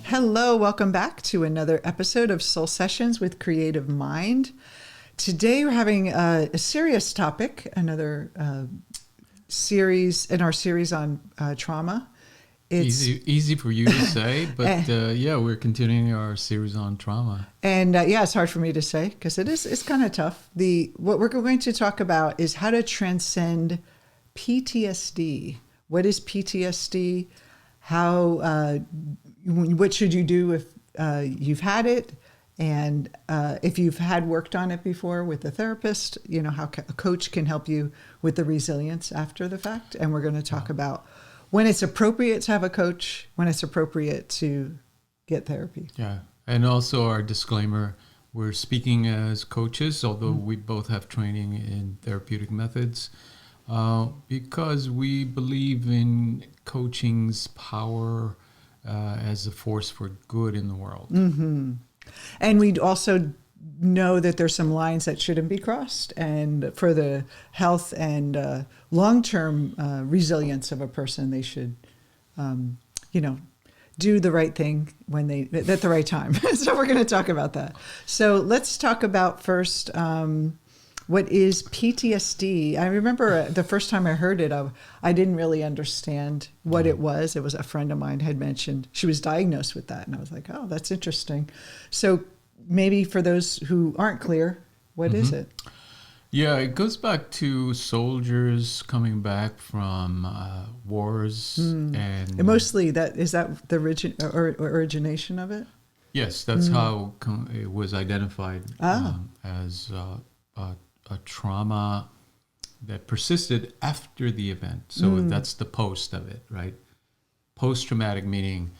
Hello, welcome back to another episode of Soul Sessions with Creative Mind. Today we're having a serious topic, another series in our series on trauma. It's easy for you to say, but we're continuing our series on trauma. And it's hard for me to say because it's kind of tough. What we're going to talk about is how to transcend PTSD. What is PTSD? What should you do if you've had it? And if you've worked on it before with a therapist, how a coach can help you with the resilience after the fact. And we're going to talk about when it's appropriate to have a coach, when it's appropriate to get therapy. Yeah. And also our disclaimer, we're speaking as coaches, although we both have training in therapeutic methods, because we believe in coaching's power as a force for good in the world. Mm-hmm. And we also know that there's some lines that shouldn't be crossed, and for the health and long-term resilience of a person, they should, do the right thing at the right time. So we're going to talk about that. So let's talk about first, what is PTSD? I remember the first time I heard it, I didn't really understand what it was. It was a friend of mine had mentioned she was diagnosed with that. And I was like, oh, that's interesting. So maybe for those who aren't clear, what is it? Yeah, it goes back to soldiers coming back from wars. And mostly is that the origination of it? Yes, that's how it was identified as a trauma that persisted after the event. So that's the post of it, right? Post-traumatic meaning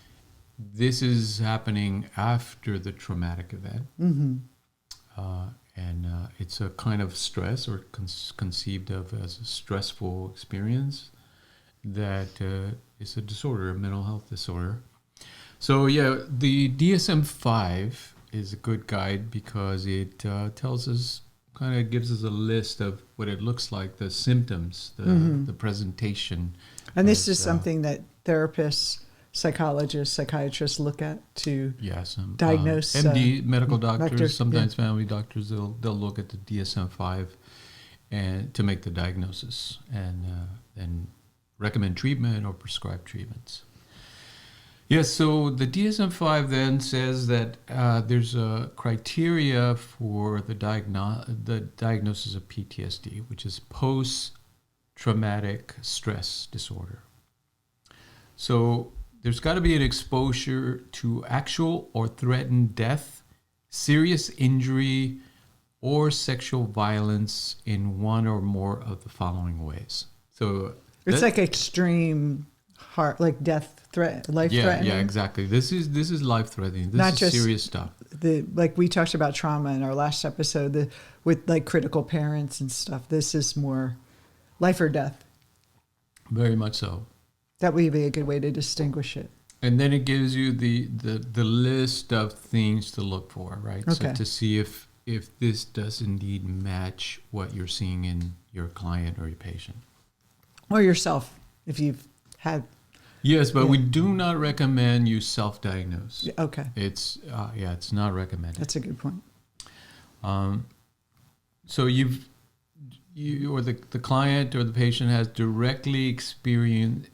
this is happening after the traumatic event. And it's a kind of stress or conceived of as a stressful experience that is a disorder, a mental health disorder. So the DSM-5 is a good guide because it tells us, kind of gives us a list of what it looks like, the symptoms, the presentation. And this is something that therapists, psychologists, psychiatrists look at to diagnose. MD, medical doctors, sometimes family doctors, they'll look at the DSM-5 and to make the diagnosis and recommend treatment or prescribe treatments. Yes, so the DSM-5 then says that there's a criteria for the diagnosis of PTSD, which is post-traumatic stress disorder. So there's got to be an exposure to actual or threatened death, serious injury, or sexual violence in one or more of the following ways. So it's like extreme like death threat, life-threatening. Yeah, exactly. This is life-threatening. This Not is just serious stuff. Like we talked about trauma in our last episode, with like critical parents and stuff. This is more life or death. Very much so. That would be a good way to distinguish it. And then it gives you the list of things to look for, right? Okay. So to see if this does indeed match what you're seeing in your client or your patient. Or yourself, if you've had. Yes, but we do not recommend you self-diagnose. Okay. It's not recommended. That's a good point. So you or the client or the patient has directly experiencing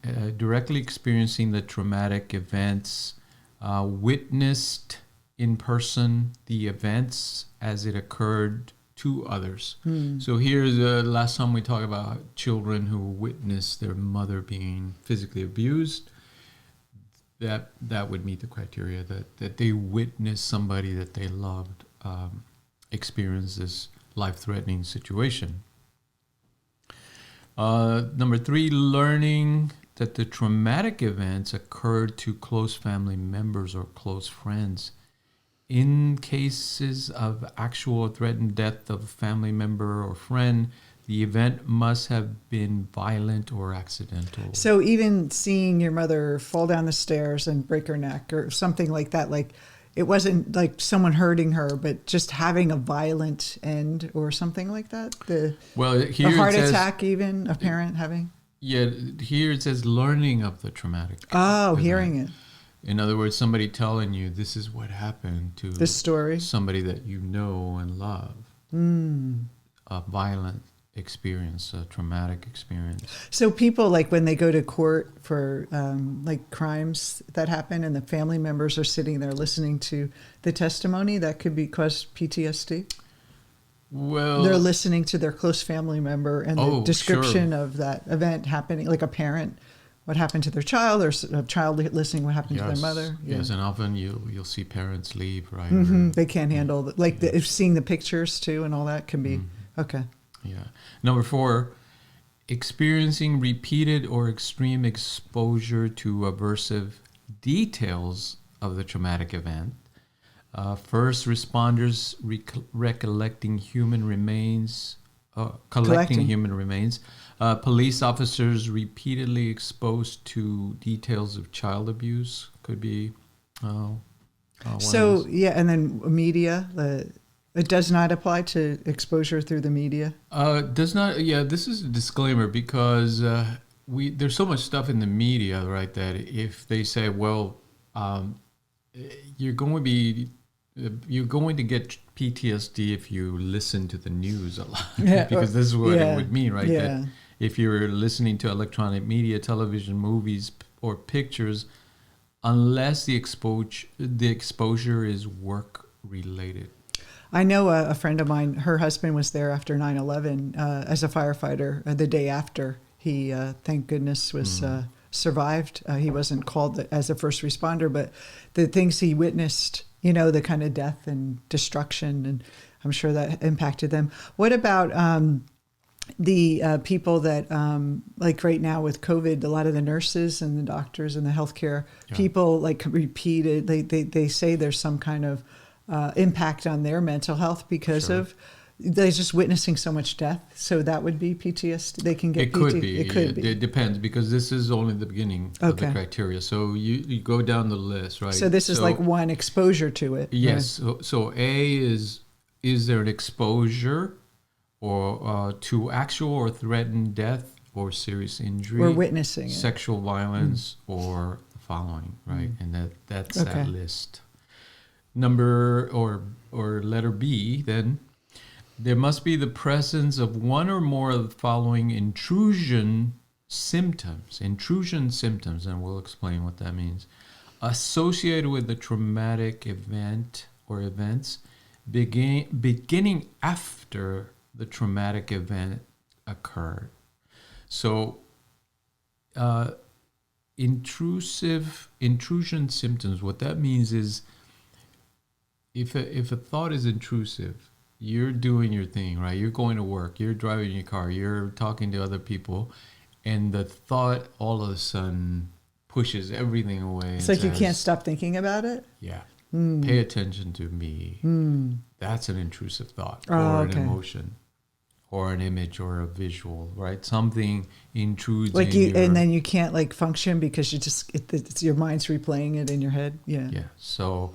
the traumatic events, witnessed in person the events as it occurred to others. So here's the last time we talked about children who witnessed their mother being physically abused. That would meet the criteria that they witnessed somebody that they loved experience this life-threatening situation. Number 3, learning that the traumatic events occurred to close family members or close friends. In cases of actual or threatened death of a family member or friend, the event must have been violent or accidental. So even seeing your mother fall down the stairs and break her neck or something like that, like it wasn't like someone hurting her, but just having a violent end or something like that. The heart attack, even a parent having. Yeah, here it says learning of the traumatic. Oh, event. Hearing it. In other words, somebody telling you this is what happened to this story, somebody that you know and love. A violent experience, a traumatic experience. So people, like when they go to court for like crimes that happen and the family members are sitting there listening to the testimony, that could be cause PTSD? Well, they're listening to their close family member and the description of that event happening, like a parent, what happened to their child, or a child listening what happened to their mother. Yes, and often you'll see parents leave, right? They can't handle seeing the pictures too and all that can be, okay. Yeah. Number 4, experiencing repeated or extreme exposure to aversive details of the traumatic event. First responders collecting human remains. Police officers repeatedly exposed to details of child abuse could be. And then media. It does not apply to exposure through the media? Does not. Yeah, this is a disclaimer because there's so much stuff in the media, right, that if they say, well, you're going to get PTSD if you listen to the news a lot. Yeah, because this is what it would mean, right? Yeah. That if you're listening to electronic media, television, movies, or pictures, unless the exposure is work-related. I know a friend of mine, her husband was there after 9/11 as a firefighter the day after. He, thank goodness, was survived. He wasn't called as a first responder, but the things he witnessed, the kind of death and destruction, and I'm sure that impacted them. What about the people that, like right now with COVID, a lot of the nurses and the doctors and the healthcare people, like repeated, they say there's some kind of impact on their mental health because of they're just witnessing so much death. So that would be PTSD. They can get PTSD. It could be. It depends because this is only the beginning of the criteria. So you go down the list, right? So this is like one exposure to it. Yes. Right? So A is there an exposure or to actual or threatened death or serious injury? We're witnessing sexual violence or the following, right? And that's that list. Number or letter B, then, there must be the presence of one or more of the following intrusion symptoms, and we'll explain what that means, associated with the traumatic event or events beginning after the traumatic event occurred. So, intrusion symptoms, what that means is if a thought is intrusive, you're doing your thing, right? You're going to work, you're driving your car, you're talking to other people, and the thought all of a sudden pushes everything away. It's like you can't stop thinking about it? Yeah. Pay attention to me. That's an intrusive thought or an emotion or an image or a visual, right? Something intrudes like you, and then you can't like function because you just, it's your mind's replaying it in your head. Yeah. Yeah. So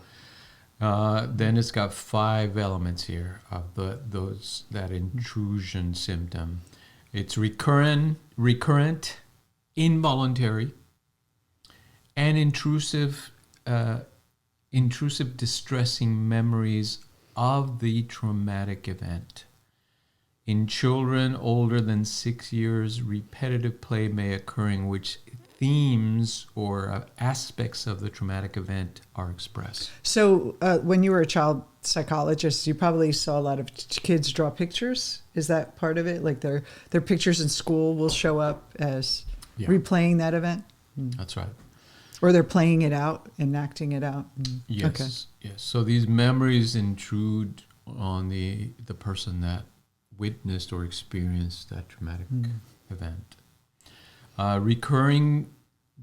then it's got 5 elements here of that intrusion symptom. It's recurrent, involuntary, and intrusive, distressing memories of the traumatic event. In children older than 6 years, repetitive play may occur in which themes or aspects of the traumatic event are expressed. So when you were a child psychologist, you probably saw a lot of kids draw pictures. Is that part of it? Like their pictures in school will show up as replaying that event? That's right. Or they're playing it out, enacting it out? Yes. Okay. Yes. So these memories intrude on the person that witnessed or experienced that traumatic event. Recurring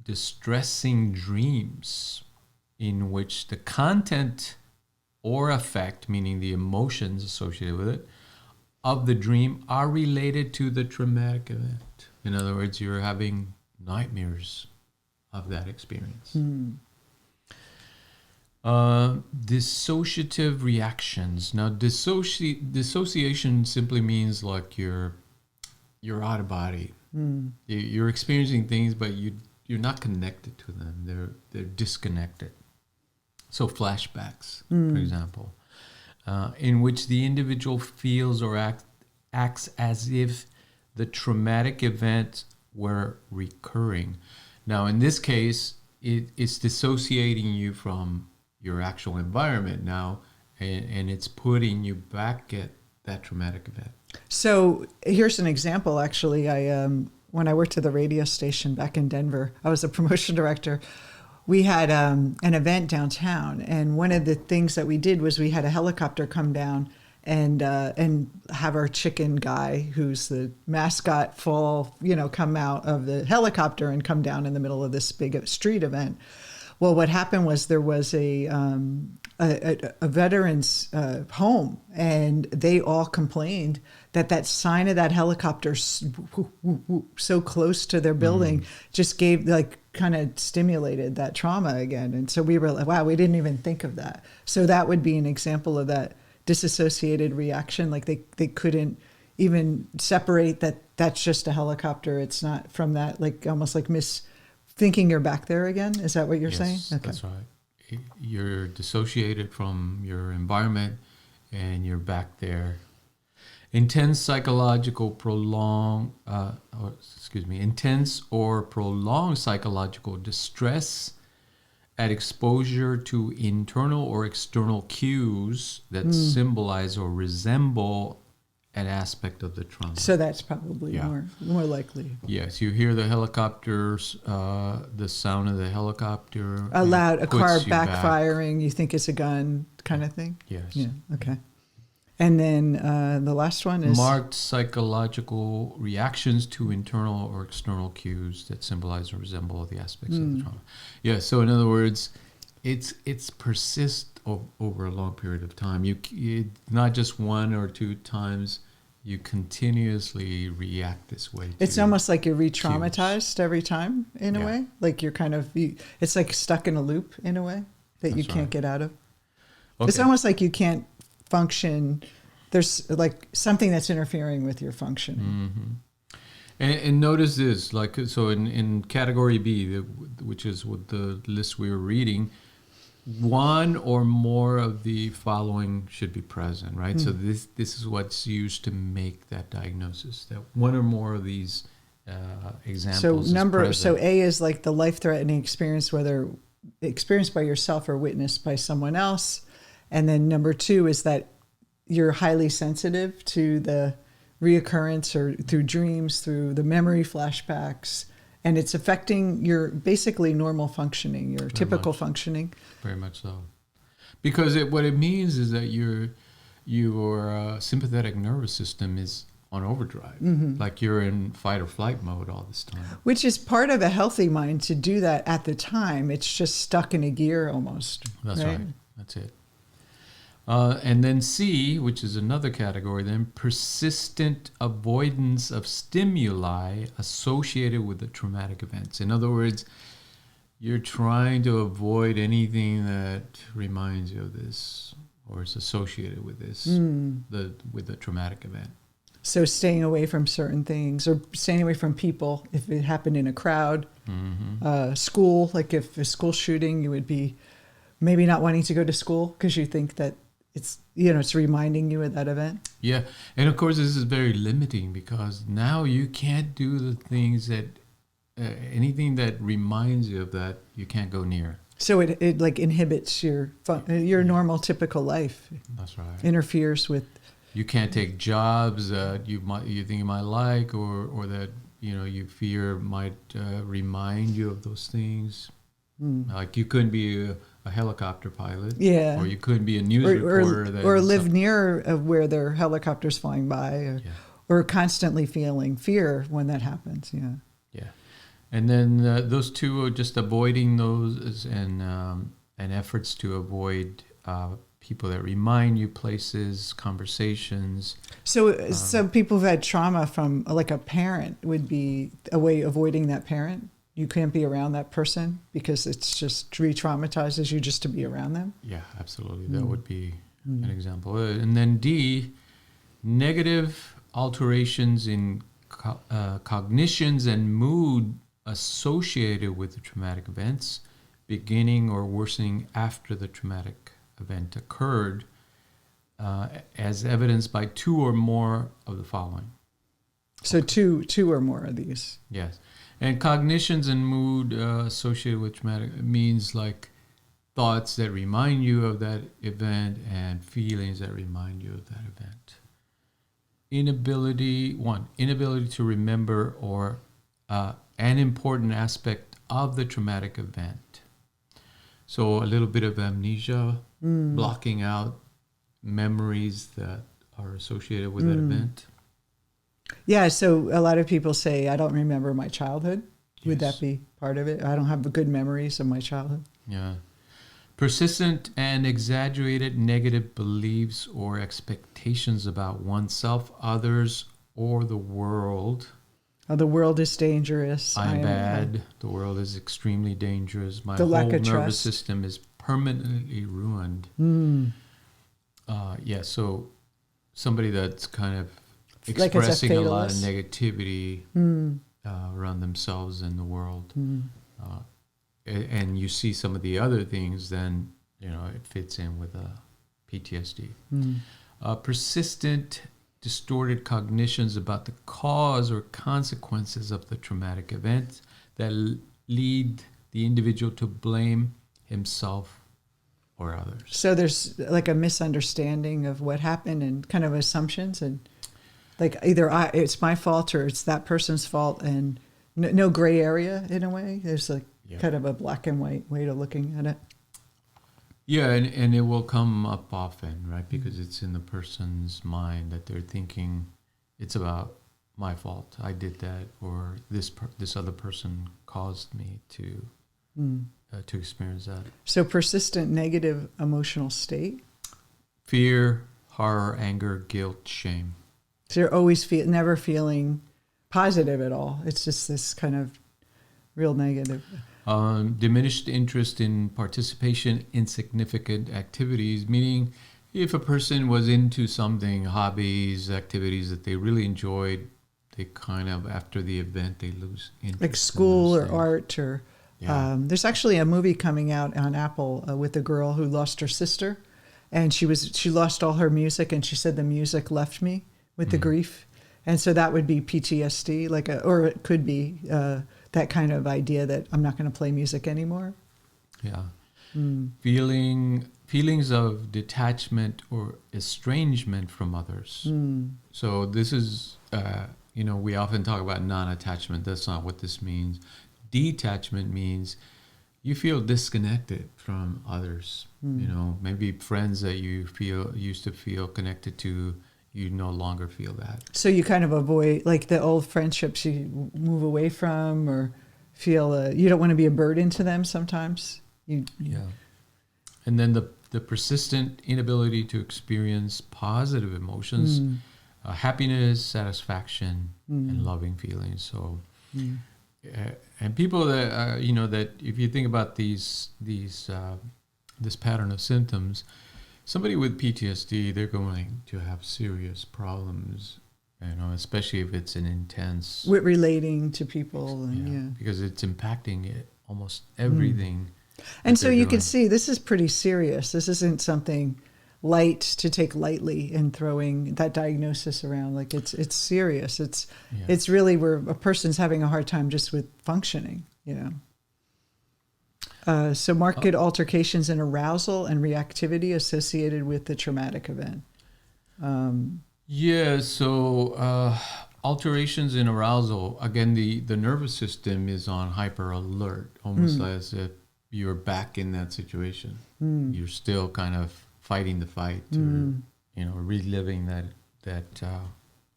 distressing dreams in which the content or effect, meaning the emotions associated with it, of the dream are related to the traumatic event. In other words, you're having nightmares of that experience. Dissociative reactions. Now, dissociation simply means like you're out of body. You're experiencing things, but you're not connected to them. They're disconnected. So flashbacks, for example, in which the individual feels or acts as if the traumatic event were recurring. Now, in this case, it's dissociating you from your actual environment now, and it's putting you back at that traumatic event. So here's an example. Actually, when I worked at the radio station back in Denver, I was a promotion director. We had an event downtown, and one of the things that we did was we had a helicopter come down and have our chicken guy, who's the mascot, come out of the helicopter and come down in the middle of this big street event. Well, what happened was there was a veterans home, and they all complained that sign of that helicopter so close to their building just gave, like, kind of stimulated that trauma again. And so we were like, wow, we didn't even think of that. So that would be an example of that disassociated reaction. Like they couldn't even separate that's just a helicopter. It's not from that, like almost like thinking you're back there again. Is that what you're saying? Okay. That's right. You're dissociated from your environment and you're back there. Intense or prolonged psychological distress at exposure to internal or external cues that symbolize or resemble an aspect of the trauma. So that's probably more likely. Yes, you hear the helicopters, the sound of the helicopter. A car backfiring, you think it's a gun kind of thing? Yes. Yeah, okay. And then the last one is... Marked psychological reactions to internal or external cues that symbolize or resemble the aspects of the trauma. Yeah, so in other words, it's persists over a long period of time. You not just one or two times, you continuously react this way. It's almost like you're re-traumatized every time, in a way. Like you're kind of... It's like stuck in a loop, in a way, that you can't get out of. Okay. It's almost like you can't function. There's like something that's interfering with your functioning. And notice this, like, so in category B, which is what the list we were reading, one or more of the following should be present, right? So this is what's used to make that diagnosis, that one or more of these examples is present. So A is like the life-threatening experience, whether experienced by yourself or witnessed by someone else. And then number 2 is that you're highly sensitive to the reoccurrence or through dreams, through the memory flashbacks, and it's affecting your basically normal functioning, your typical functioning. Very much so. Because what it means is that your sympathetic nervous system is on overdrive. Like you're in fight or flight mode all this time. Which is part of a healthy mind to do that at the time. It's just stuck in a gear almost. That's right. That's it. And then C, which is another category, then persistent avoidance of stimuli associated with the traumatic events. In other words, you're trying to avoid anything that reminds you of this or is associated with this, with the traumatic event. So staying away from certain things or staying away from people if it happened in a crowd. School, like if a school shooting, you would be maybe not wanting to go to school because you think that it's reminding you of that event. Yeah. And of course, this is very limiting because now you can't do the things that, anything that reminds you of that, you can't go near. So it like inhibits your normal, typical life. That's right. Interferes with... You can't take jobs that you think you might like or that, you fear might remind you of those things. Like you couldn't be a helicopter pilot, or you couldn't be a news reporter, or live near where there are helicopters flying by, or constantly feeling fear when that happens. Yeah. And then those two are just avoiding those and efforts to avoid people that remind you, places, conversations. So some people who've had trauma from like a parent would be a way avoiding that parent. you can't be around that person because it's just re-traumatizes you just to be around them? Yeah, absolutely. That would be an example. And then D, negative alterations in cognitions and mood associated with the traumatic events, beginning or worsening after the traumatic event occurred, as evidenced by 2 or more of the following. So two or more of these. Yes. And cognitions and mood associated with traumatic means like thoughts that remind you of that event and feelings that remind you of that event. Inability to remember or an important aspect of the traumatic event. So a little bit of amnesia, blocking out memories that are associated with that event. Yeah, so a lot of people say, I don't remember my childhood. Would Yes. that be part of it? I don't have good memories of my childhood. Yeah. Persistent and exaggerated negative beliefs or expectations about oneself, others, or the world. Oh, the world is dangerous. I'm bad. The world is extremely dangerous. My The whole lack of nervous trust. system is permanently ruined. So somebody that's kind of Like it's a expressing a lot of fatalist. negativity around themselves and the world. And you see some of the other things, then, it fits in with PTSD. Persistent, distorted cognitions about the cause or consequences of the traumatic event that lead the individual to blame himself or others. So there's like a misunderstanding of what happened and kind of assumptions, and like either it's my fault or it's that person's fault, and no gray area in a way. There's like kind of a black and white way to looking at it. Yeah, and it will come up often, right? Because it's in the person's mind that they're thinking it's about my fault. I did that, or this other person caused me to experience that. So persistent negative emotional state. Fear, horror, anger, guilt, shame. So you're always never feeling positive at all. It's just this kind of real negative. Diminished interest in participation in significant activities, meaning if a person was into something, hobbies, activities that they really enjoyed, they kind of, after the event, they lose interest. Like school or art or... there's actually a movie coming out on Apple with a girl who lost her sister, and she lost all her music, and she said the music left me with the grief, and so that would be PTSD, or it could be that kind of idea that I'm not going to play music anymore. Yeah, feelings of detachment or estrangement from others. So this is we often talk about non-attachment. That's not what this means. Detachment means you feel disconnected from others. Maybe friends that you used to feel connected to, you no longer feel that. So you kind of avoid, like the old friendships you move away from, or feel you don't want to be a burden to them sometimes. Yeah. And then the persistent inability to experience positive emotions, happiness, satisfaction, and loving feelings. So... and people that that if you think about this pattern of symptoms, somebody with PTSD, they're going to have serious problems, especially if it's an intense with relating to people, and because it's impacting almost everything. And so you can see this is pretty serious. This isn't something light to take lightly and throwing that diagnosis around. Like it's serious. It's really where a person's having a hard time just with functioning, So marked altercations in arousal and reactivity associated with the traumatic event. So alterations in arousal, again, the nervous system is on hyper alert, almost as if you're back in that situation. You're still kind of fighting the fight, or reliving that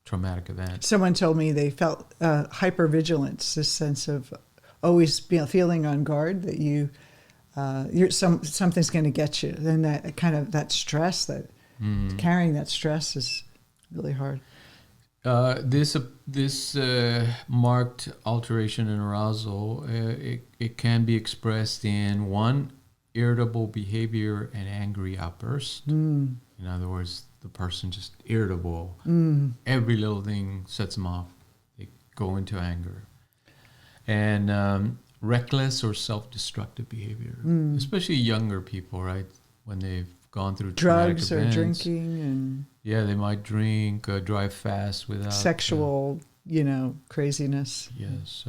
traumatic event. Someone told me they felt hypervigilance, this sense of always feeling on guard that something's going to get you. And that kind of that stress, that carrying that stress is really hard. This marked alteration in arousal, it can be expressed in one, irritable behavior and angry outburst. In other words, the person just irritable. Every little thing sets them off. They go into anger. And reckless or self-destructive behavior, especially younger people, right? When they've gone through drugs or events, drinking and they might drink, drive fast without sexual, craziness. Yes,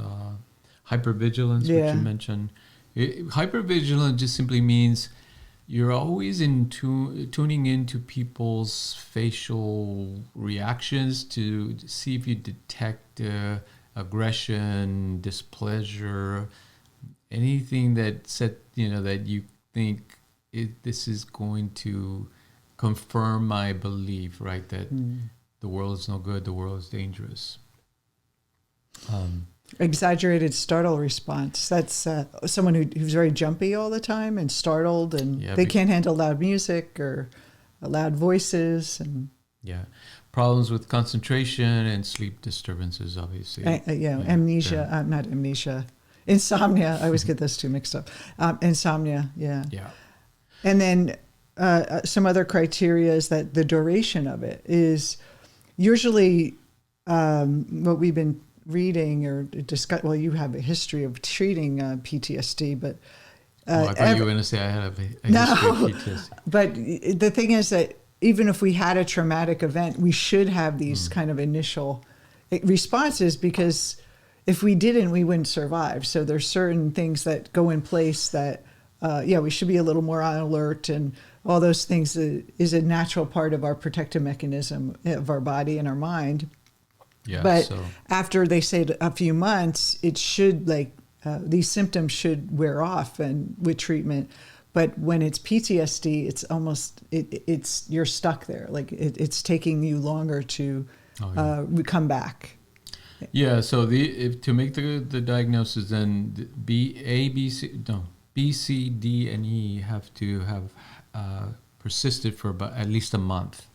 hypervigilance, which you mentioned. Hypervigilance just simply means you're always tuning into people's facial reactions to see if you detect aggression, displeasure, anything that you think this is going to confirm my belief, right? That the world is no good, the world is dangerous. Exaggerated startle response. That's someone who's very jumpy all the time and startled, and they can't handle loud music or loud voices. And problems with concentration and sleep disturbances, obviously. Amnesia, not amnesia. Insomnia. I always get those two mixed up. Insomnia, yeah. And then some other criteria is that the duration of it is usually what we've been reading or discuss. Well, you have a history of treating PTSD, but I thought you were going to say I had a history of PTSD. But the thing is that even if we had a traumatic event, we should have these kind of initial responses, because if we didn't, we wouldn't survive. So there's certain things that go in place that, we should be a little more on alert, and all those things is a natural part of our protective mechanism of our body and our mind. But after they say a few months, it should these symptoms should wear off and with treatment. But when it's PTSD, it's almost it's you're stuck there. Like it's taking you longer to come back. Yeah. So to make the diagnosis, then B, C, D, and E have to have persisted for about at least a month.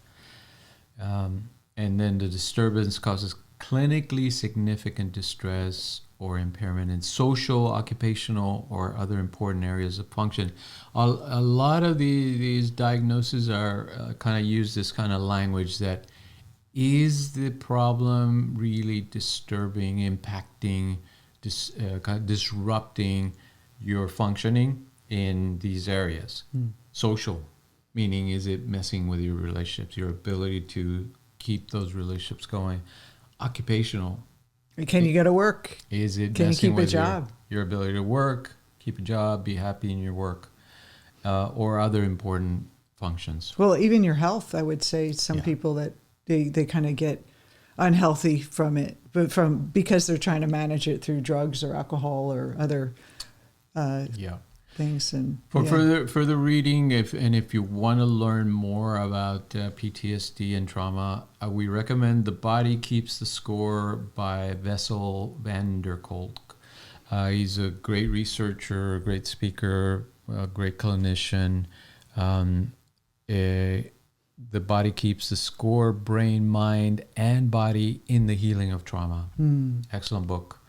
And then the disturbance causes clinically significant distress or impairment in social, occupational, or other important areas of function. A lot of these diagnoses are kind of use this kind of language that is the problem really disturbing, impacting, kind of disrupting your functioning in these areas. Social, meaning is it messing with your relationships, your ability to keep those relationships going. Occupational. Can you go to work? Is it can you keep with a job? Your ability to work, keep a job, be happy in your work, or other important functions? Well, even your health, I would say some people that they kind of get unhealthy from it, but because they're trying to manage it through drugs or alcohol or other things. And for further reading, if you want to learn more about PTSD and trauma, we recommend The Body Keeps the Score by Wessel van der Kolk. He's a great researcher, a great speaker, a great clinician. The Body Keeps the Score, Brain, Mind, and Body in the Healing of Trauma. Excellent book.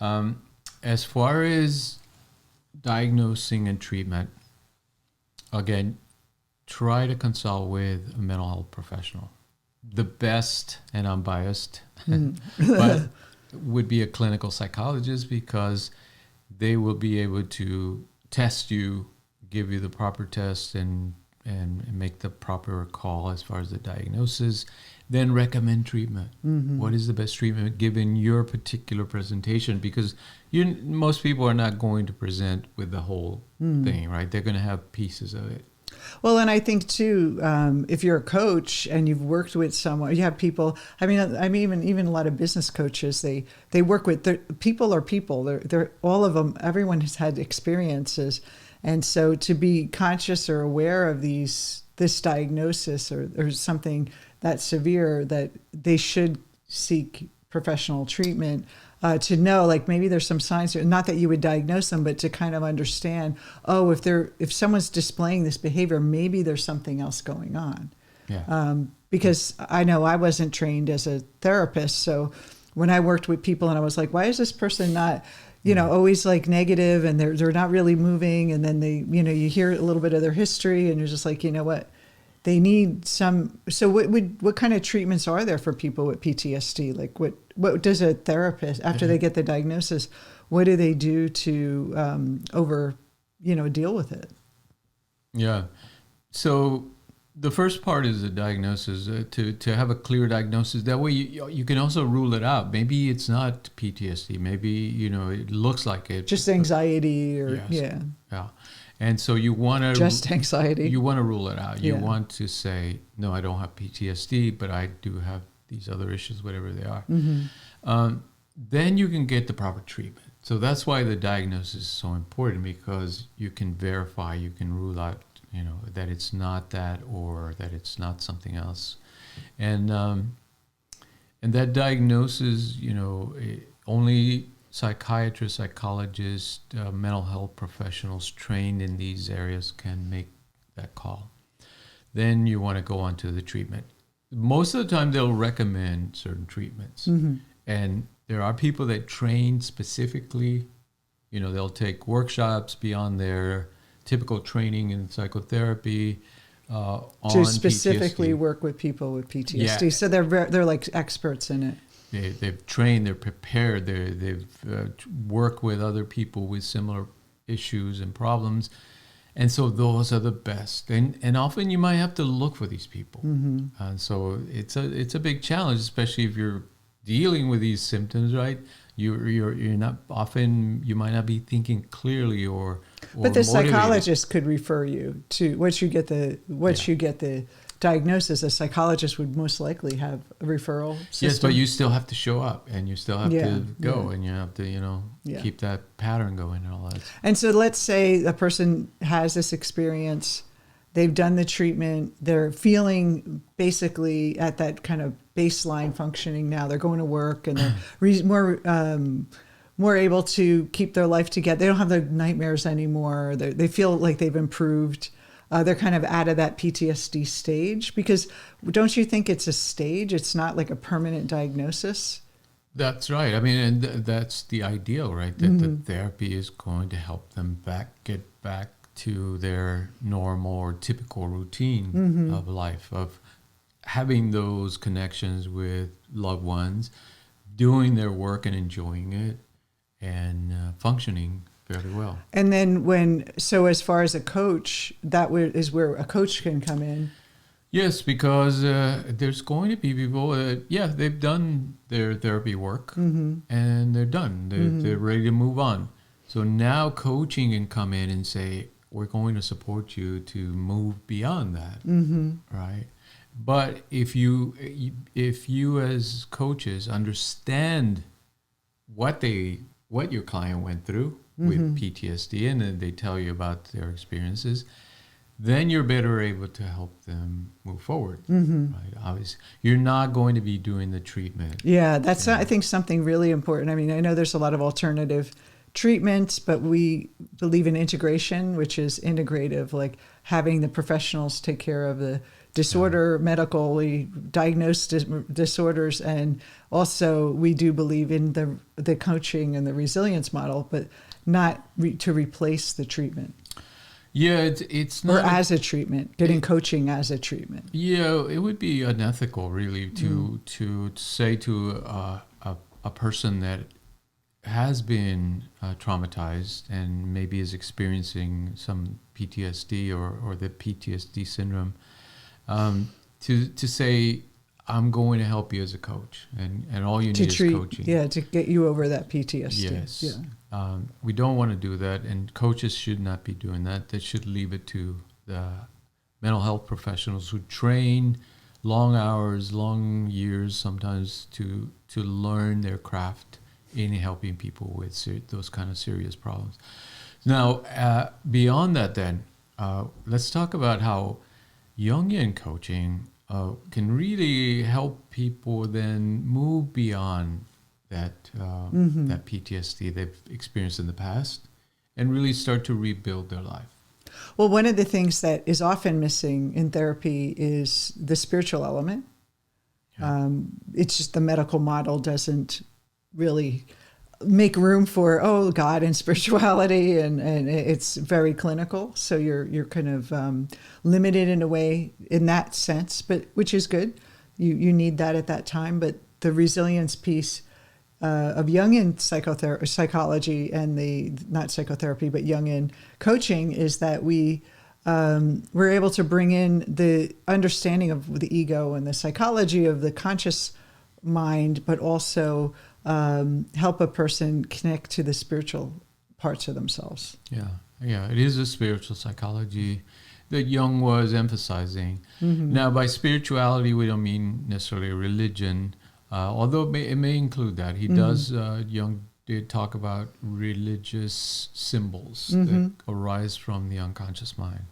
As far as diagnosing and treatment, again, try to consult with a mental health professional. The best, and I'm biased, but would be a clinical psychologist, because they will be able to test you, give you the proper test, and make the proper call as far as the diagnosis, then recommend treatment. What is the best treatment given your particular presentation? Because most people are not going to present with the whole thing, right? They're going to have pieces of it. Well, and I think too, if you're a coach and you've worked with someone, you have people. I mean, even a lot of business coaches, they work with people. They're all of them. Everyone has had experiences, and so to be conscious or aware of this diagnosis or something that severe, that they should seek professional treatment. To know, like, maybe there's some signs, not that you would diagnose them, but to kind of understand, if someone's displaying this behavior, maybe there's something else going on. because I know I wasn't trained as a therapist. So when I worked with people and I was like, why is this person not, always like negative, and they're not really moving, and then they, you hear a little bit of their history and you're just like, you know what? They need some. So what kind of treatments are there for people with PTSD? Like what does a therapist, after they get the diagnosis, what do they do to deal with it? Yeah. So the first part is the diagnosis, to have a clear diagnosis. That way you can also rule it out. Maybe it's not PTSD. Maybe, it looks like it. Just anxiety or, yes. Yeah. And so you want to... Just anxiety. You want to rule it out. You want to say, no, I don't have PTSD, but I do have these other issues, whatever they are. Mm-hmm. Then you can get the proper treatment. So that's why the diagnosis is so important, because you can verify, you can rule out, that it's not that, or that it's not something else. And that diagnosis, only psychiatrists, psychologists, mental health professionals trained in these areas can make that call. Then you want to go on to the treatment. Most of the time they'll recommend certain treatments. Mm-hmm. And there are people that train specifically, they'll take workshops beyond their typical training in psychotherapy to specifically PTSD. Work with people with PTSD. Yeah. So they're like experts in it. They've trained, they're prepared, they've worked with other people with similar issues and problems. And so those are the best. And often you might have to look for these people. Mm-hmm. And so it's a big challenge, especially if you're dealing with these symptoms, right? You're not often, you might not be thinking clearly or but the motivated. Psychologist could refer you to, once you get the diagnosis, a psychologist would most likely have a referral system. Yes, but you still have to show up, and you still have to go, and you have to, keep that pattern going and all that. And so let's say a person has this experience, they've done the treatment, they're feeling basically at that kind of baseline functioning now. They're going to work, and they're more able to keep their life together. They don't have the nightmares anymore. They feel like they've improved. They're kind of out of that PTSD stage, because don't you think it's a stage? It's not like a permanent diagnosis. That's right. I mean, and that's the ideal, right? That the therapy is going to help them get back to their normal or typical routine of life, of having those connections with loved ones, doing their work and enjoying it, and functioning fairly well. And then so as far as a coach, is where a coach can come in. Yes, because there's going to be people that, they've done their therapy work, and they're done. They're ready to move on. So now coaching can come in and say, we're going to support you to move beyond that, right? But if you as coaches understand what your client went through with PTSD, and then they tell you about their experiences, then you're better able to help them move forward. Right? Obviously, you're not going to be doing the treatment. Yeah, that's I think something really important. I mean, I know there's a lot of alternative treatments, but we believe in integration, which is integrative, like having the professionals take care of the disorder, medically diagnosed disorders, and also we do believe in the coaching and the resilience model, but not to replace the treatment. Yeah, it's not... Or as a treatment, getting coaching as a treatment. Yeah, it would be unethical, really, to say to a person that has been traumatized and maybe is experiencing some PTSD or the PTSD syndrome, to say, I'm going to help you as a coach, and all you need is coaching. Yeah, to get you over that PTSD. Yes. Yeah. We don't want to do that, and coaches should not be doing that. They should leave it to the mental health professionals who train long hours, long years sometimes to learn their craft in helping people with those kind of serious problems. Now, beyond that then, let's talk about how Jungian coaching can really help people then move beyond that that PTSD they've experienced in the past and really start to rebuild their life. Well, one of the things that is often missing in therapy is the spiritual element. Yeah. It's just the medical model doesn't really make room for, God and spirituality, and it's very clinical. So you're kind of limited in a way in that sense, but which is good. You need that at that time. But the resilience piece of Jungian psychology and not psychotherapy, but Jungian coaching is that we're able to bring in the understanding of the ego and the psychology of the conscious mind, but also help a person connect to the spiritual parts of themselves. Yeah, it is a spiritual psychology that Jung was emphasizing. Mm-hmm. Now, by spirituality, we don't mean necessarily religion, although it may include that. He does, Jung did talk about religious symbols that arise from the unconscious mind.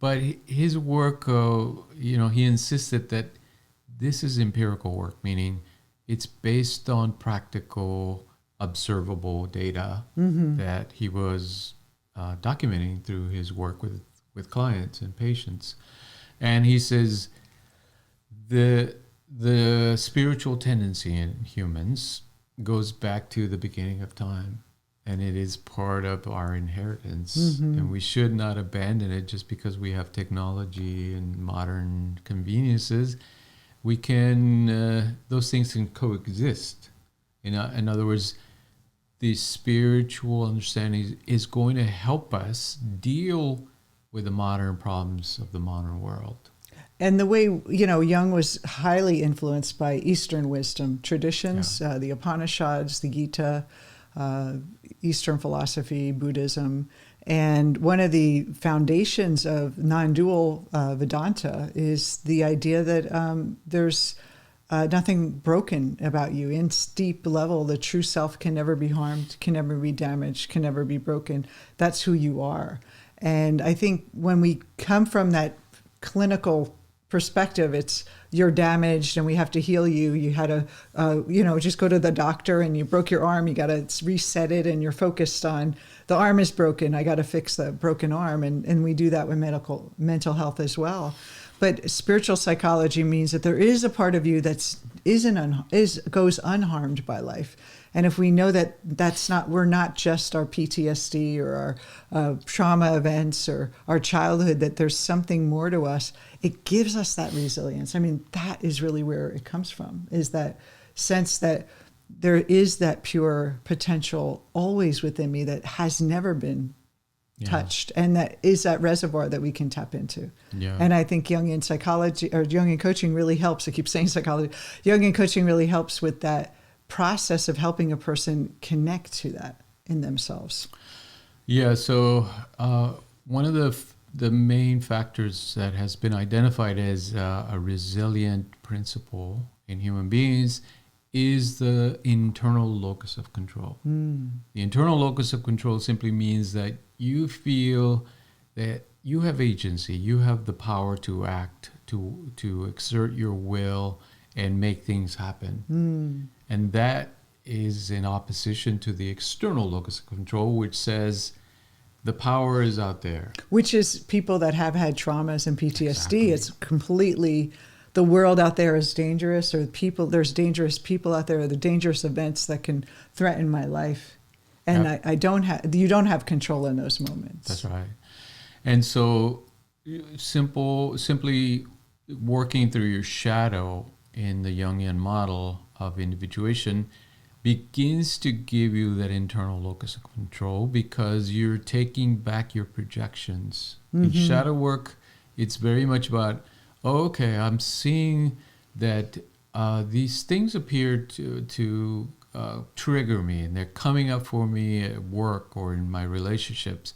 But his work, he insisted that this is empirical work, meaning it's based on practical, observable data that he was documenting through his work with clients and patients. And he says the spiritual tendency in humans goes back to the beginning of time, and it is part of our inheritance, and we should not abandon it just because we have technology and modern conveniences. We can, those things can coexist. In other words, the spiritual understanding is going to help us deal with the modern problems of the modern world. And the way, Jung was highly influenced by Eastern wisdom traditions, the Upanishads, the Gita, Eastern philosophy, Buddhism. And one of the foundations of non-dual Vedanta is the idea that there's nothing broken about you. In deep level, the true self can never be harmed, can never be damaged, can never be broken. That's who you are. And I think when we come from that clinical perspective, it's you're damaged and we have to heal you. You had to, just go to the doctor and you broke your arm. You got to reset it, and you're focused on the arm is broken. I got to fix the broken arm. And we do that with mental health as well. But spiritual psychology means that there is a part of you that goes unharmed by life. And if we know that we're not just our PTSD or our trauma events or our childhood, that there's something more to us, it gives us that resilience. I mean, that is really where it comes from, is that sense that there is that pure potential always within me that has never been touched, and that is that reservoir that we can tap into. And I think Jungian psychology or Jungian coaching really helps. I keep saying psychology. Jungian coaching really helps with that process of helping a person connect to that in themselves. So one of the main factors that has been identified as a resilient principle in human beings is the internal locus of control. The internal locus of control simply means that you feel that you have agency, you have the power to act, to exert your will and make things happen. And that is in opposition to the external locus of control, which says the power is out there. Which is people that have had traumas and PTSD. Exactly. It's completely, the world out there is dangerous, or there's dangerous people out there, or the dangerous events that can threaten my life. And you don't have control in those moments. That's right. And so simply working through your shadow in the Jungian model of individuation begins to give you that internal locus of control, because you're taking back your projections. In shadow work, it's very much about, I'm seeing that these things appear to trigger me, and they're coming up for me at work or in my relationships.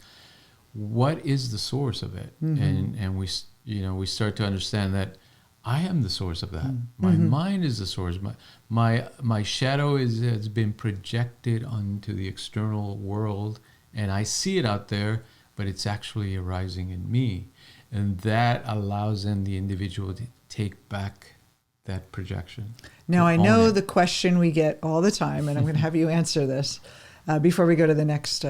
What is the source of it? And we start to understand that I am the source of that. My mind is the source. My shadow has been projected onto the external world, and I see it out there, but it's actually arising in me. And that allows then the individual to take back that projection. Now, I know the question we get all the time, and I'm going to have you answer this before we go to the next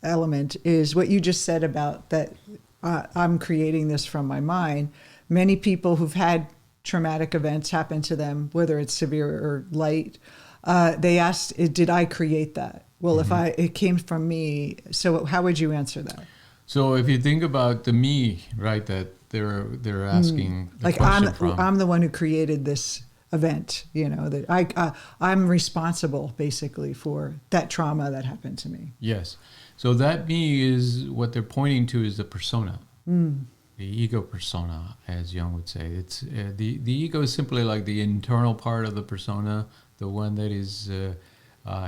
element is what you just said about that I'm creating this from my mind. Many people who've had traumatic events happen to them, whether it's severe or light, they asked, did I create that? Well, if it came from me, so how would you answer that? So if you think about the me, right, that they're asking the like question from. I'm the one who created this event, that I'm responsible basically for that trauma that happened to me. Yes. So that me is what they're pointing to is the persona, the ego persona, as Jung would say. It's the ego is simply like the internal part of the persona, the one that is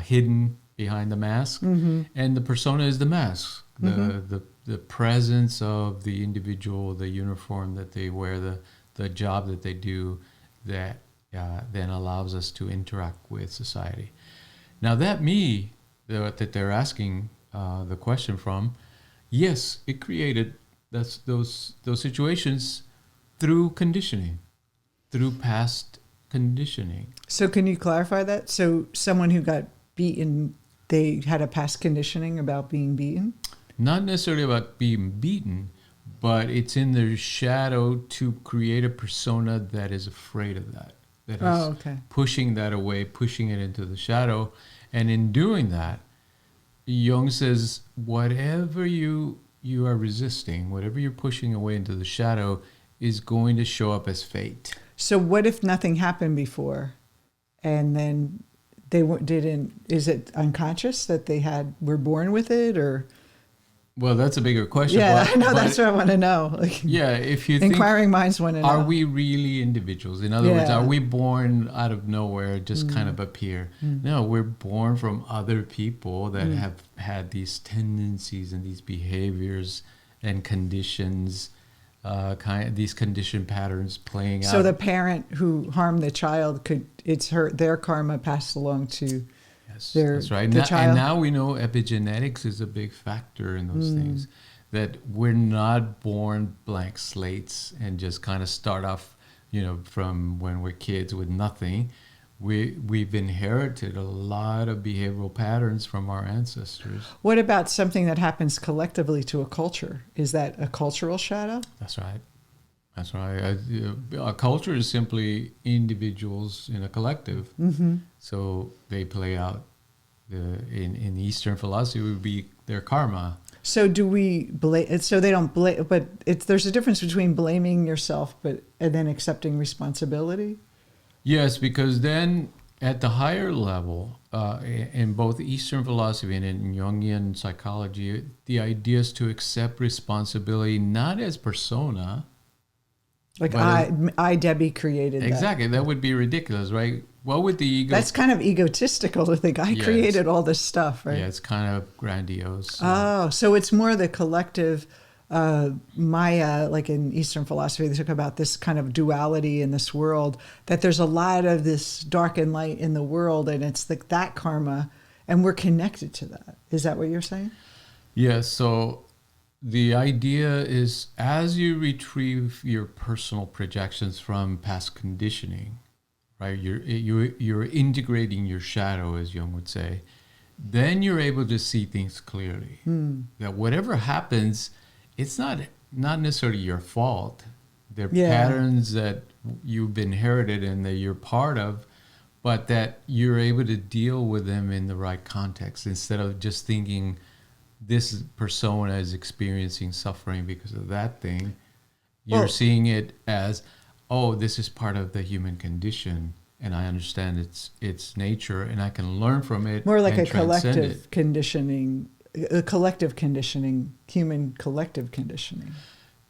hidden behind the mask, and the persona is the mask, the presence of the individual, the uniform that they wear, the job that they do, that then allows us to interact with society. Now that me that they're asking the question from, yes, it created those situations through conditioning, through past conditioning. So can you clarify that? So someone who got beaten, they had a past conditioning about being beaten? Not necessarily about being beaten, but it's in their shadow to create a persona that is afraid of that. That is pushing that away, pushing it into the shadow. And in doing that, Jung says, whatever you are resisting, whatever you're pushing away into the shadow is going to show up as fate. So what if nothing happened before and then they didn't, is it unconscious that they were born with it, or? Well, that's a bigger question. Yeah, I know, that's what I want to know. Yeah, if you think, inquiring minds want to know. Are we really individuals? In other words, are we born out of nowhere, just kind of appear? No, we're born from other people that have had these tendencies and these behaviors and conditions, these conditioned patterns playing out. So the parent who harmed the child their karma passed along to that's right. The child. And now we know epigenetics is a big factor in those things. That we're not born blank slates and just kind of start off, from when we're kids with nothing. We've inherited a lot of behavioral patterns from our ancestors. What about something that happens collectively to a culture? Is that a cultural shadow? That's right. That's right. A culture is simply individuals in a collective. So they play out. In Eastern philosophy, would be their karma. So do we blame? So they don't blame, but there's a difference between blaming yourself, and then accepting responsibility. Yes, because then at the higher level, in both Eastern philosophy and in Jungian psychology, the idea is to accept responsibility not as persona. Like I, Debbie, created that. Exactly. That would be ridiculous, right? What would the ego... That's kind of egotistical to think I created all this stuff, right? Yeah, it's kind of grandiose. So it's more the collective Maya, like in Eastern philosophy, they talk about this kind of duality in this world, that there's a lot of this dark and light in the world, and it's like that karma, and we're connected to that. Is that what you're saying? Yes, so the idea is as you retrieve your personal projections from past conditioning, right? You're integrating your shadow, as Jung would say. Then you're able to see things clearly. That whatever happens, it's not necessarily your fault. They're patterns that you've inherited and that you're part of, but that you're able to deal with them in the right context instead of just thinking this persona is experiencing suffering because of that thing. You're seeing it as, oh, this is part of the human condition, and I understand its nature, and I can learn from it. More like a collective conditioning, human collective conditioning.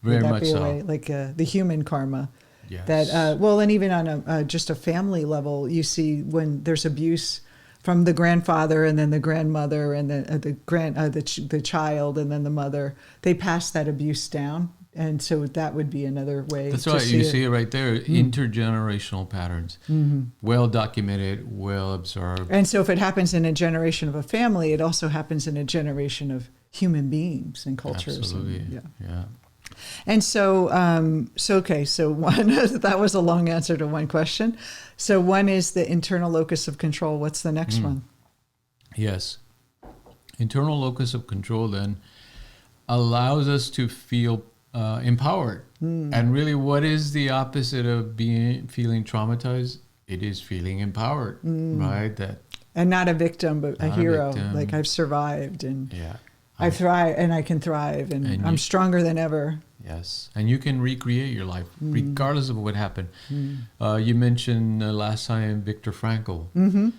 Very much so. Like the human karma. Yes. That and even on just a family level, you see when there's abuse from the grandfather and then the grandmother and then the child and then the mother, they pass that abuse down. And so that would be another way. That's right. You see it right there. Intergenerational patterns, well documented, well observed. And so if it happens in a generation of a family, it also happens in a generation of human beings and cultures. Absolutely. Yeah. And so one, that was a long answer to one question. So one is the internal locus of control. What's the next one? Yes. internal locus of control then allows us to feel empowered. And really, what is the opposite of feeling traumatized? It is feeling empowered, right? And not a victim, but a hero. Like I've survived, and I thrive, and I can thrive, and I'm stronger than ever. Yes, and you can recreate your life regardless of what happened. You mentioned last time Viktor Frankel.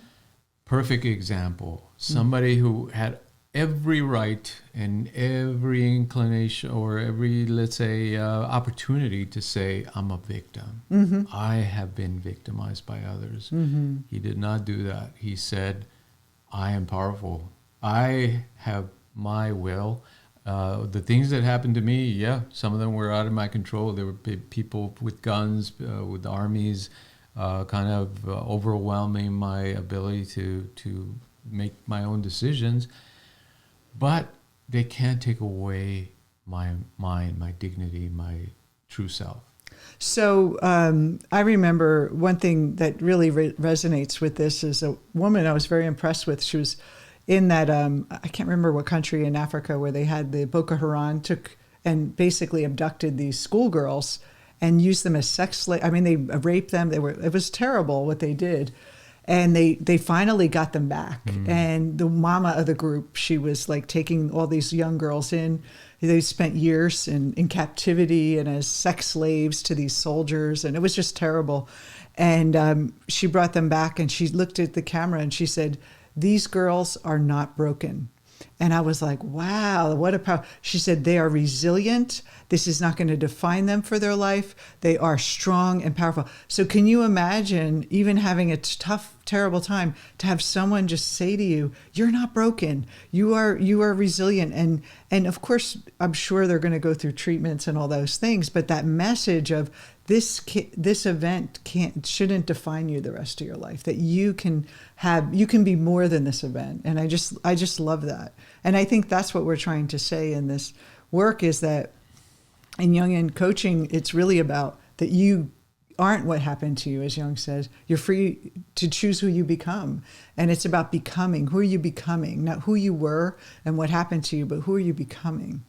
Perfect example. Somebody who had every right and every inclination or every, let's say, opportunity to say, I'm a victim. I have been victimized by others. He did not do that. He said, I am powerful. I have my will. The things that happened to me, some of them were out of my control. There were people with guns, with armies, kind of overwhelming my ability to make my own decisions. But they can't take away my mind, my dignity, my true self. So I remember one thing that really resonates with this is a woman I was very impressed with. She was in that, I can't remember what country in Africa, where they had the Boko Haram took and basically abducted these schoolgirls and used them as sex slaves. I mean, they raped them. It was terrible what they did. And they finally got them back. And the mama of the group, she was like taking all these young girls in. They spent years in captivity and as sex slaves to these soldiers. And it was just terrible. And she brought them back, and she looked at the camera and she said, these girls are not broken. And I was like, wow, what a power. She said, they are resilient. This is not going to define them for their life. They are strong and powerful. So can you imagine even having a tough, terrible time to have someone just say to you, you're not broken. You are resilient. And of course, I'm sure they're going to go through treatments and all those things. But that message of this event shouldn't define you the rest of your life, that you can be more than this event. And I just love that. And I think that's what we're trying to say in this work, is that in Jungian coaching, it's really about that you aren't what happened to you, as Jung says. You're free to choose who you become. And it's about becoming. Who are you becoming? Not who you were and what happened to you, but who are you becoming?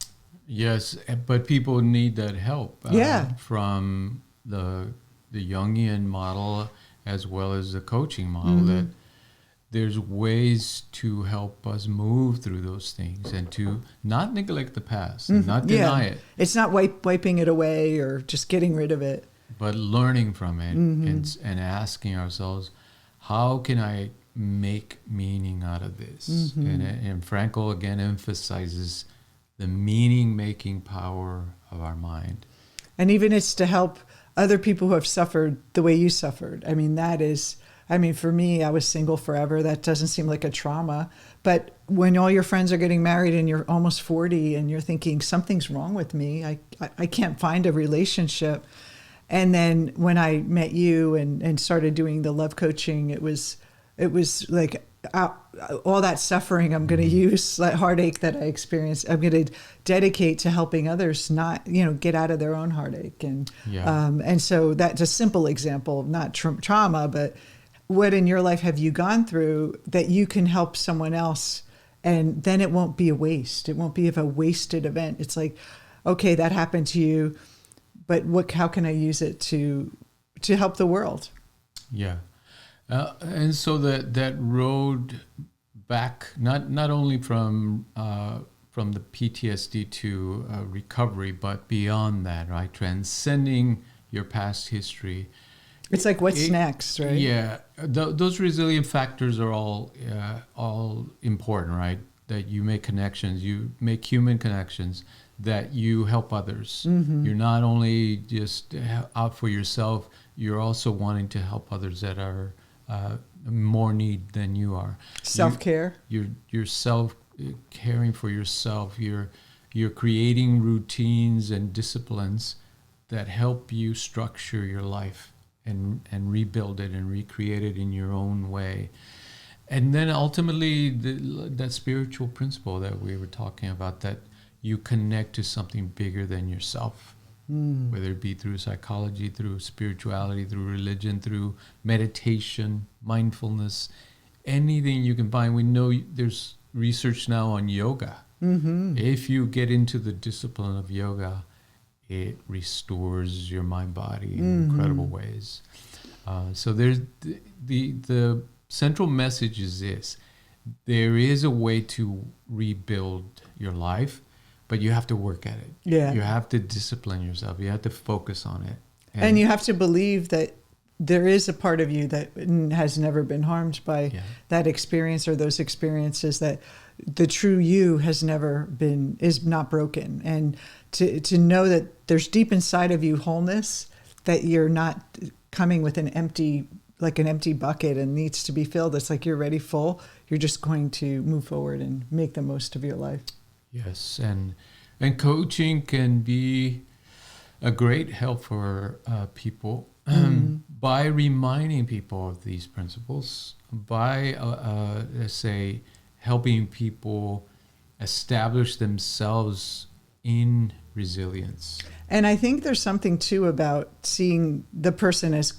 Yes, but people need that help from the Jungian model as well as the coaching model, that there's ways to help us move through those things and to not neglect the past and not deny it. It's not wiping it away or just getting rid of it. But learning from it and asking ourselves, how can I make meaning out of this? And Frankel again emphasizes the meaning-making power of our mind. And even it's to help other people who have suffered the way you suffered. I mean, for me, I was single forever. That doesn't seem like a trauma. But when all your friends are getting married and you're almost 40 and you're thinking, something's wrong with me, I can't find a relationship. And then when I met you and started doing the love coaching, it was like all that suffering I'm going to use, that heartache that I experienced, I'm going to dedicate to helping others not, get out of their own heartache. And so that's a simple example of not trauma, but what in your life have you gone through that you can help someone else, and then it won't be a waste. It won't be a wasted event. It's like, okay, that happened to you, but how can I use it to help the world? Yeah. And so that road back, not only from the PTSD to recovery, but beyond that, right? Transcending your past history. It's like what's next, right? Yeah, those resilient factors are all important, right? That you make connections, you make human connections, that you help others. You're not only just out for yourself, you're also wanting to help others that are more need than you are. Self-care. You're self-caring for yourself. You're creating routines and disciplines that help you structure your life and rebuild it and recreate it in your own way. And then ultimately, that spiritual principle that we were talking about, that you connect to something bigger than yourself, whether it be through psychology, through spirituality, through religion, through meditation, mindfulness, anything you can find. We know there's research now on yoga. Mm-hmm. If you get into the discipline of yoga, it restores your mind body in incredible ways. So there's the central message is this: there is a way to rebuild your life, but you have to work at it. Yeah. You have to discipline yourself. You have to focus on it. And you have to believe that there is a part of you that has never been harmed by that experience or those experiences, that the true you is not broken. And to know that there's deep inside of you wholeness, that you're not coming with an empty bucket and needs to be filled. It's like you're already full. You're just going to move forward and make the most of your life. Yes, and coaching can be a great help for people by reminding people of these principles, by, let's say, helping people establish themselves in resilience. And I think there's something too about seeing the person as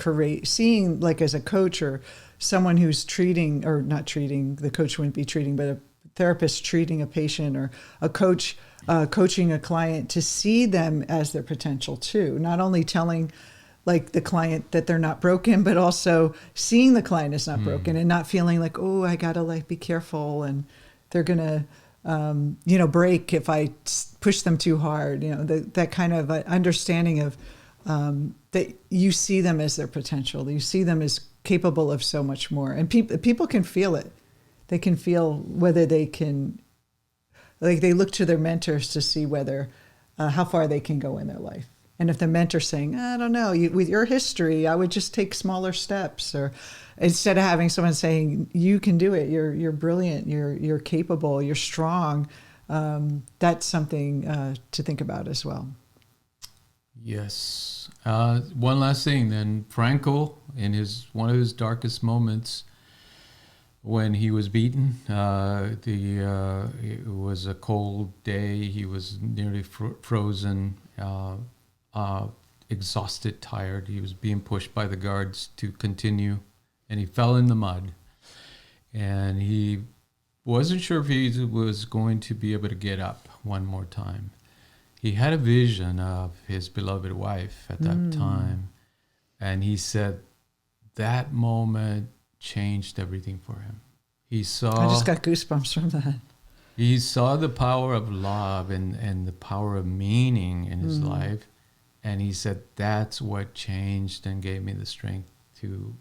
seeing like as a coach or someone who's treating, or not treating, the coach wouldn't be treating, but a therapist treating a patient, or a coach coaching a client, to see them as their potential too. Not only telling like the client that they're not broken, but also seeing the client is not broken and not feeling like, oh, I gotta like be careful and they're gonna break if I push them too hard. That kind of understanding of that you see them as their potential. You see them as capable of so much more. And people can feel it. They can feel whether they can, like they look to their mentors to see whether, how far they can go in their life. And if the mentor's saying, I don't know, with your history, I would just take smaller steps, or instead of having someone saying, you can do it, you're brilliant, you're capable, you're strong, that's something to think about as well. Yes. One last thing then. Frankel, in one of his darkest moments, when he was beaten, it was a cold day, he was nearly frozen, exhausted, tired. He was being pushed by the guards to continue, and he fell in the mud. And he wasn't sure if he was going to be able to get up one more time. He had a vision of his beloved wife at that time, and he said that moment changed everything for him. I just got goosebumps from that. He saw the power of love and the power of meaning in his life. And he said, that's what changed and gave me the strength to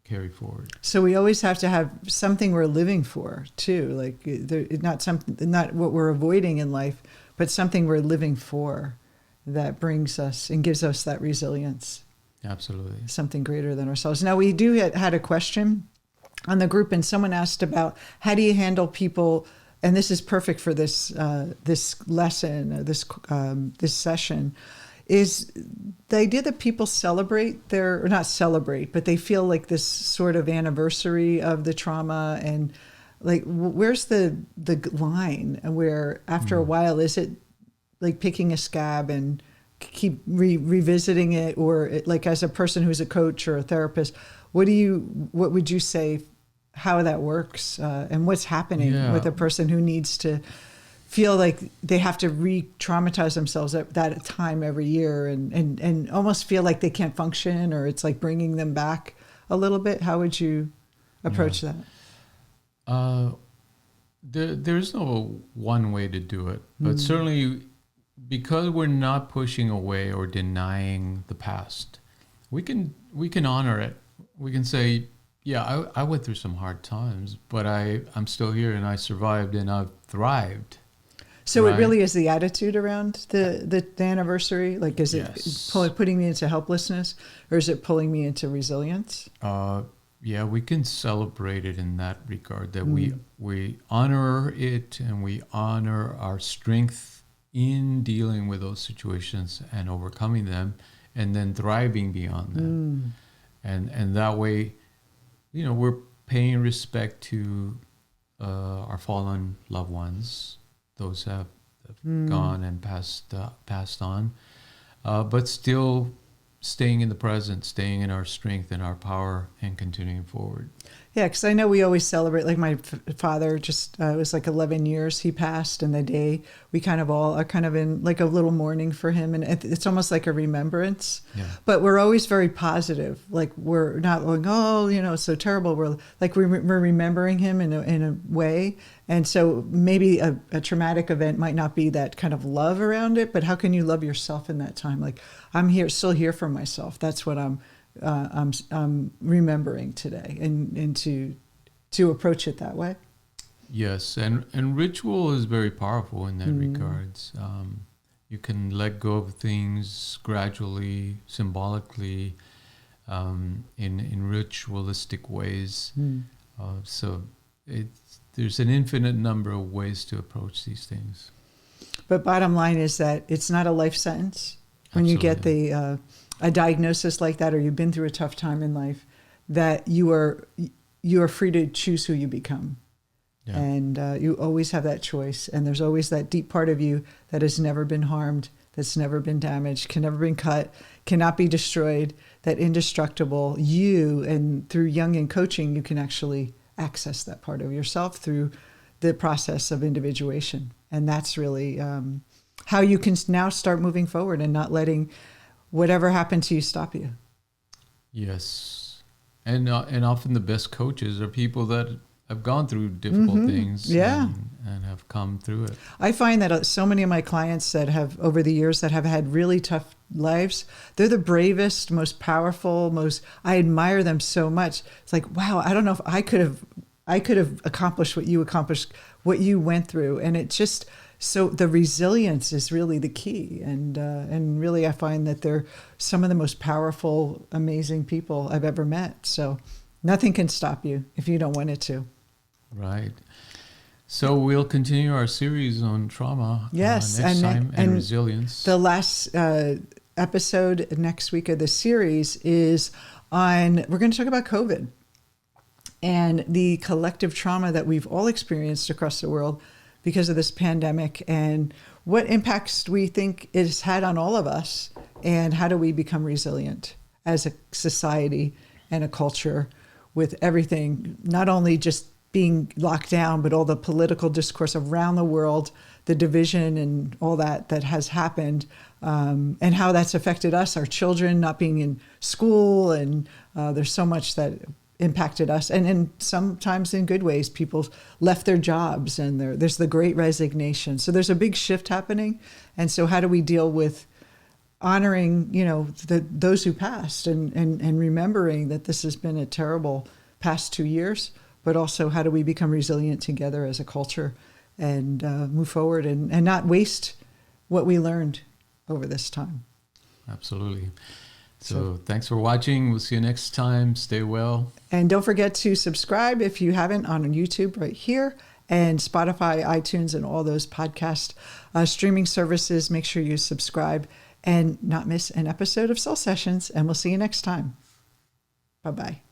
carry forward. So we always have to have something we're living for too. Like not what we're avoiding in life, but something we're living for that brings us and gives us that resilience. Absolutely. Something greater than ourselves. Now we had a question on the group, and someone asked about how do you handle people, and this is perfect for this lesson, this session, is the idea that people celebrate or not celebrate, but they feel like this sort of anniversary of the trauma, and like where's the line where after a while, is it like picking a scab and keep revisiting it, or like as a person who's a coach or a therapist, what would you say how that works, and what's happening with a person who needs to feel like they have to re-traumatize themselves at that time every year and almost feel like they can't function, or it's like bringing them back a little bit? How would you approach that? There's no one way to do it, but certainly because we're not pushing away or denying the past, we can honor it. We can say, yeah, I went through some hard times, but I'm still here and I survived and I've thrived. So right? It really is the attitude around the anniversary? Like, is it putting me into helplessness, or is it pulling me into resilience? Yeah, we can celebrate it in that regard, that we honor it and we honor our strength in dealing with those situations and overcoming them, and then thriving beyond them. And that way, we're paying respect to our fallen loved ones, those have gone and passed on, but still staying in the present, staying in our strength and our power, and continuing forward. Yeah, because I know we always celebrate, like my father just, it was like 11 years he passed, and the day we kind of all are kind of in like a little mourning for him. And it's almost like a remembrance. Yeah. But we're always very positive. Like we're not going, oh, it's so terrible. We're like, we're remembering him in a way. And so maybe a traumatic event might not be that kind of love around it, but how can you love yourself in that time? Like I'm still here for myself. That's what I'm remembering today, and to approach it that way. Yes, and ritual is very powerful in that regards. You can let go of things gradually, symbolically, in ritualistic ways. So there's an infinite number of ways to approach these things. But bottom line is that it's not a life sentence. When Absolutely. you get a diagnosis like that, or you've been through a tough time in life, that you are free to choose who you become. Yeah. And you always have that choice. And there's always that deep part of you that has never been harmed, that's never been damaged, can never been cut, cannot be destroyed, that indestructible you. And through Jungian Coaching, you can actually access that part of yourself through the process of individuation. And that's really how you can now start moving forward and not letting whatever happened to you stop you. Yes. And often the best coaches are people that have gone through difficult things and have come through it. I find that so many of my clients that have, over the years, that have had really tough lives, they're the bravest, most powerful, I admire them so much. It's like, wow, I don't know if I could have accomplished what you accomplished, what you went through. And it just, so the resilience is really the key. And really I find that they're some of the most powerful, amazing people I've ever met. So nothing can stop you if you don't want it to. Right. So we'll continue our series on trauma next time and resilience. The last episode next week of the series is we're going to talk about COVID and the collective trauma that we've all experienced across the world because of this pandemic, and what impacts we think it's had on all of us, and how do we become resilient as a society and a culture with everything, not only just being locked down, but all the political discourse around the world, the division and all that has happened, and how that's affected us, our children not being in school, and there's so much that impacted us. And sometimes in good ways, people left their jobs, and there's the great resignation. So there's a big shift happening. And so how do we deal with honoring, those who passed and remembering that this has been a terrible past 2 years, but also how do we become resilient together as a culture and move forward and not waste what we learned over this time. Absolutely. So thanks for watching. We'll see you next time. Stay well. And don't forget to subscribe if you haven't on YouTube right here, and Spotify, iTunes, and all those podcast streaming services. Make sure you subscribe and not miss an episode of Soul Sessions. And we'll see you next time. Bye-bye.